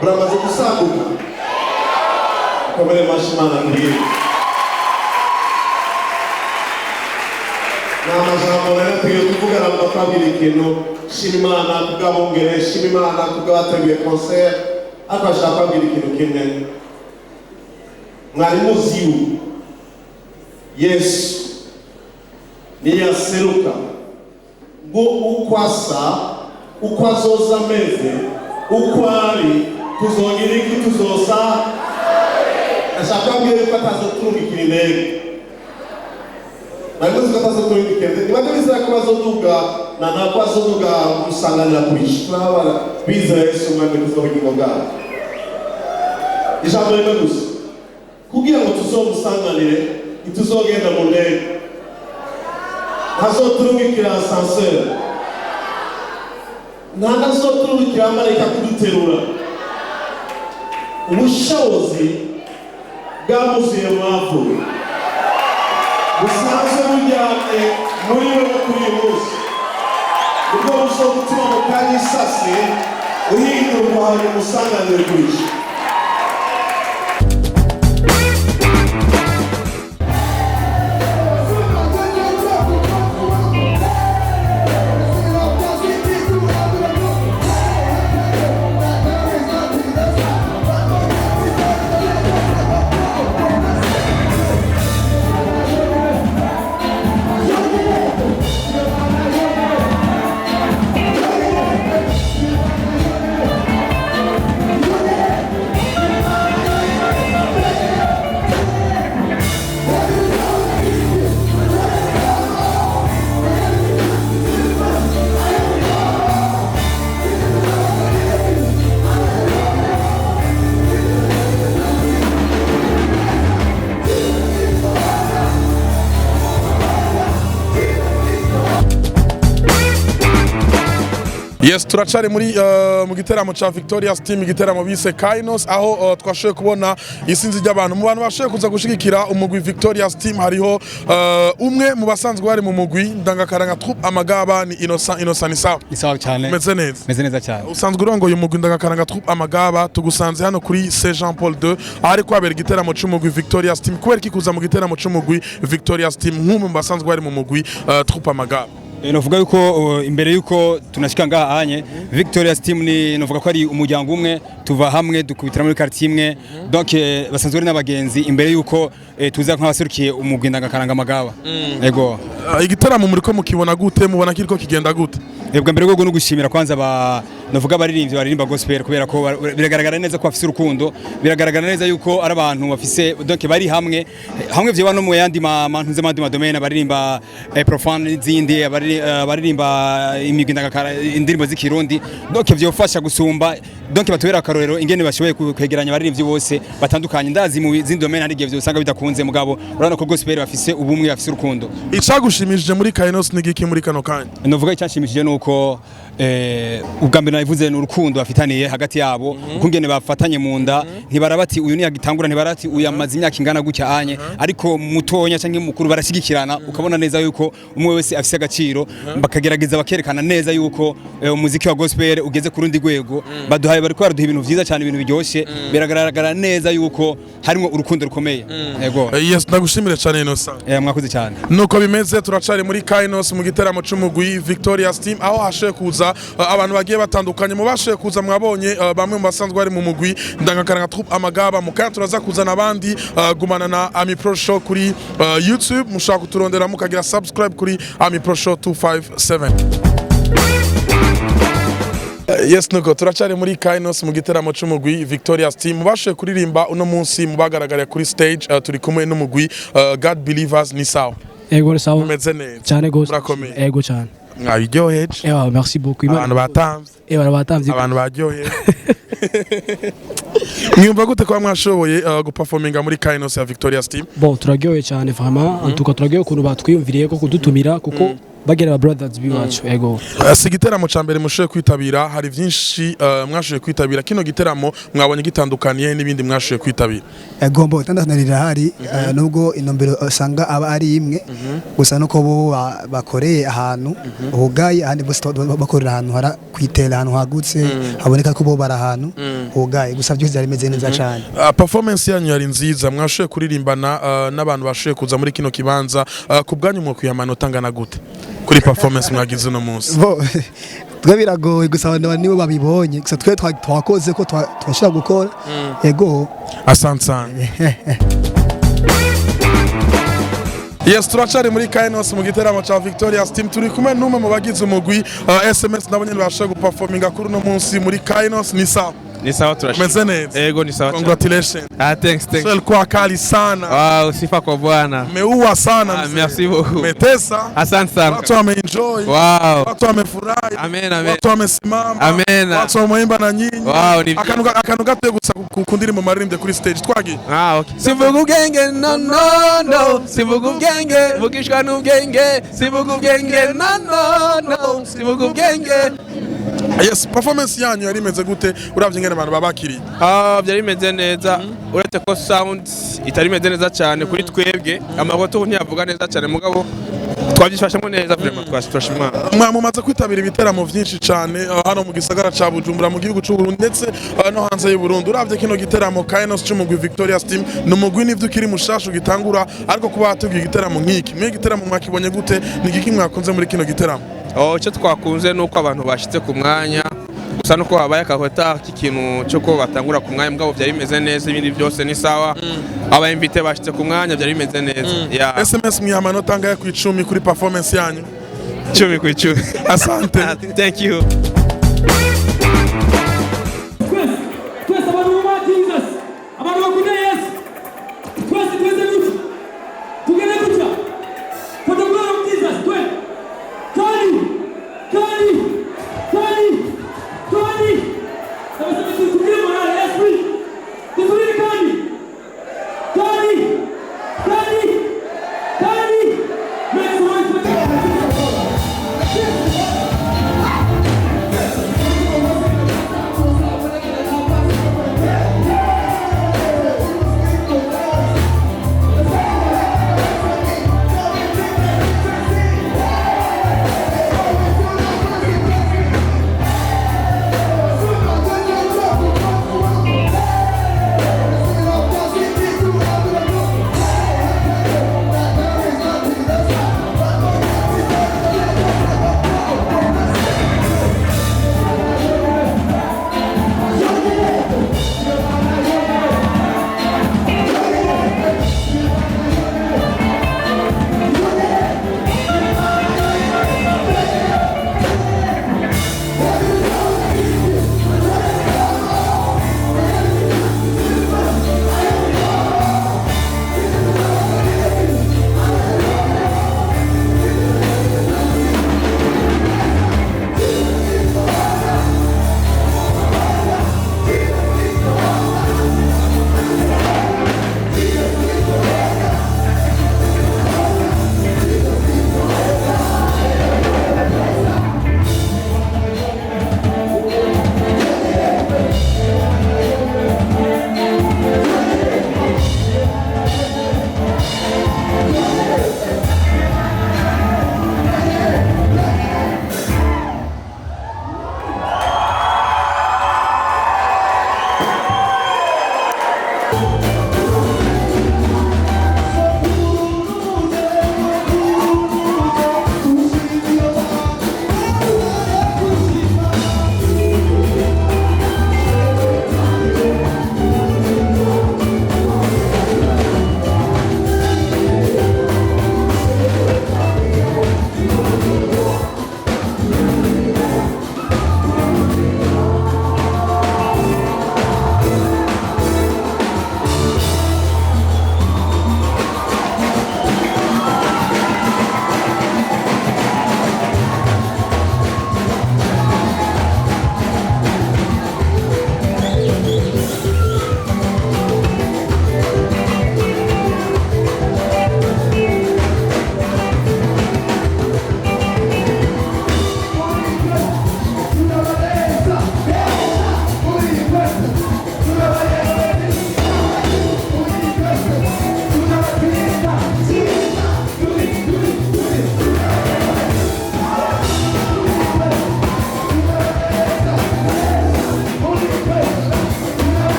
Buramaze gusaguka. Komere mashimana ndiye. Namajambo rero tugiye kuvugana mu kabiri kintu shimimana kugabongere shimimana kugabateguye concert akashaka kwabwira ikintu kimwe. Mwari muziu Yesu niyaseruka ngo ukwasa ukwazoza meze ukwari tuzongera iki tuzosa ashaka kwabwira ko atazoturumikira indege Nageze katazo turindikende nibageze ko bazoduga na nakwazoduga musanganira kurishwa bara biza Yesu mwami kuzobugingo bwawe ijambo rimwe gusa kugira ngo tuzomusanganire ituzogenda mu ndege hazoturungikira ascenseur ntazoturungikira marayika kuduterura ubushobozi bwamuzuye mwavuye busanzwe bujyanye muri wewe kuri uyu munsi ubwo bushobora gutuma mu kanya isase uhindurwa hanyuma umusanganire kurisha Yes, turacari muri mu giteramo cha Victoria's Team igiteramo bise Kainos aho twashoye kubona isinzi ry'abantu mu bantu bashoye kuza gushigikira umugwi Victoria's Team hariho umwe mu basanzwe bari mu mugwi ndangakaranga troupe amagaba ni Innocent Isawa cyane meze neza cyane usanzwe urongoye umugwi ndangakaranga troupe amagaba tugusanze hano kuri Saint Jean Paul II ari kwabera igiteramo cy'umugwi Victoria's Team kubera kikuza mu giteramo cy'umugwi Victoria's Team nk'umwe mu basanzwe bari mu mugwi troupe amagaba novuga yuko imbere yuko tunashika ngaha anye Victoria's Team ni novuga ko ari umuryango umwe tuva hamwe dukubitira muri quartier imwe donc basanzwe ari n'abagenzi imbere yuko tuza nk'abaserukiye umugwi ndangakaranga amagaba yego igitaramo muri ko mukibona gute mubona kiriko kigenda gute Ebwa mbere go no gushimira kwanza navuga baririmbyi baririmba gospel kubera ko biragaragara neza ko bafise urukundo biragaragara neza yuko ari abantu bafise donc bari hamwe vyo no mu yandi mantuze mandi madomene baririmba profane zindi baririmba imigwi ndagakara indirimbo z'ikirundi donc vyofasha gusumba donc batubera akarorero ingene bashoboye kwegeranya baririmbyi bose batandukanye ndazi mu zindi domaine hari gihe usanga bidakunze mugabo urana ko gospel bafise ubumwe bafise urukundo icagushimishije muri Kainos nigiki muri kano kanya novuga icashimishije nuko ubwa mbere nabivuze n'urukundo bafitaniye hagati yabo ukungene bafatanye mu nda ntibarabati uyu ni yagitangura ntibarati uyamaze imyaka ingana gutya anye ariko mutonya canke mukuru barashigikirana ukabona neza yuko umwe wese afise agaciro bakagerageza bakerekana neza yuko umuziki wa gospel ugeze ku rundi rwego baduhaye bariko baraduha ibintu vyiza cyane ibintu biryoshye biragaragara neza yuko harimo urukundo rukomeye yego yes ndagushimire cyane Innocent mwakoze cyane nuko bimeze turacari muri Kainos mu giteramo c'umugwi Victoria's Team aho hashoye kuza abantu bagiye batandukanye mu bashoye kuza mwabonye bamwe mu basanzwe bari mu mugwi ndangakaranga troupe amagaba mu kandi turaza kuzana abandi gumana na Ami Pro Show kuri YouTube mushaka kuturondera mukagira subscribe kuri Ami Pro Show 257 Yes nuko turacari muri Kainos mu giteramo c'umugwi Victoria's Team bashoye kuririmba uno munsi mu bagaragara kuri stage turi kumwe n'umugwi God Believers ni sawa Ego sawa meze neza cyane gose urakomeye ego cyane mwabiryoheje merci beaucoup abantu batamvye abantu baryoheje mwumva gute kwa mwashoboye guperforminga muri Kainos ya Victoria's Team bon turaryoheje cyane vraiment en tout cas turaryoheje kuntu batwiyumviriye ko kudutumira kuko bagera aba brothers biwacu ego. Si igiteramo ca mbere mushoboye kwitabira, hari vyinshi mwashoboye kwitabira. Kino giteramo mwabonye gitandukaniye n'ibindi mwashoboye kwitabira? Ego mbo tandatanirira hari nubwo inombero usanga aba ari imwe gusa nuko bo bakoreye ahantu hugaye ahandi bose bakorera ahantu hara kwitera ahantu hagutse haboneka ko bo bara ahantu hugaye gusa byose byari meze neza cyane. Performance yanyu yari nziza, mwashoboye kuririmbana n'abantu bashoboye kuza muri kino kibanza, ku bwanyu mwo kwihamanota angana gute kuri performance mwagize uno munsi? Twe biragoye gusa abantu nibo babibonye gusa twe twakoze ko twashaka gukora ego. Asante sana. Yes, turacari muri Kainos mu giteramo ca Victoria's Team, turi kumwe n'umwe mu bagize umugwi SMS nabonye bashaka guperforminga kuri uno munsi muri Kainos. Ni sawa? Ni sawa, turashika. Umeze neza? Ego, ni sawa. Congratulations. Thanks. Swel kwa kali sana. Wow, sifa kwa Bwana. Meua sana mzee. Merci beaucoup. Metesa. Asante sana. Watu wameenjoy. Wow. Watu wamefurahi. Amen. Watu wamesimama. Amen. Watu wameimba na nyinyi. Wow, ni akantu gato gusa kundiri mu maririmbye kuri stage twagi. Okay. Sivuga ubwenge no. Sivuga ubwenge, vugishwa n'ubwenge. Sivuga ubwenge no. Sivuga ubwenge. Yes, performance yanyu yari imeze gute uravye ingene abantu babakiriye? Byari bimeze neza, uretse ko sound itari imeze neza cyane kuri twebwe, amagoto ntiyavuga neza cyane mugabo twabyifashemo neza vraiment twashimwa. Mumaze kwitabira ibiteramo vyinshi cyane hano mu gisagara ca Bujumbura mu gihugu c'u Burundi ndetse no hanze y'u Burundi. Uravye kino giteramo Kainos c'umugwi Victoria's Team n'umugwi n'ivyo kiri mushasha ugitangura, ariko kuba hatugiye igiteramo nk'iki, mwe igiteramo mwakibonye gute? Ni giki mwakunze muri kino giteramo? Icyo twakunze nuko abantu bashitse ku mwanya, gusa nuko habaye akahota k'ikintu cyo ko batangura ku mwanya mugabo byari bimeze neza, ibindi byose ni sawa. Aba invite bashitse ku mwanya byari bimeze neza. SMS mwihamanota angahe ku 10 kuri performance yanyu? 10 ku 10. Asante. Thank you.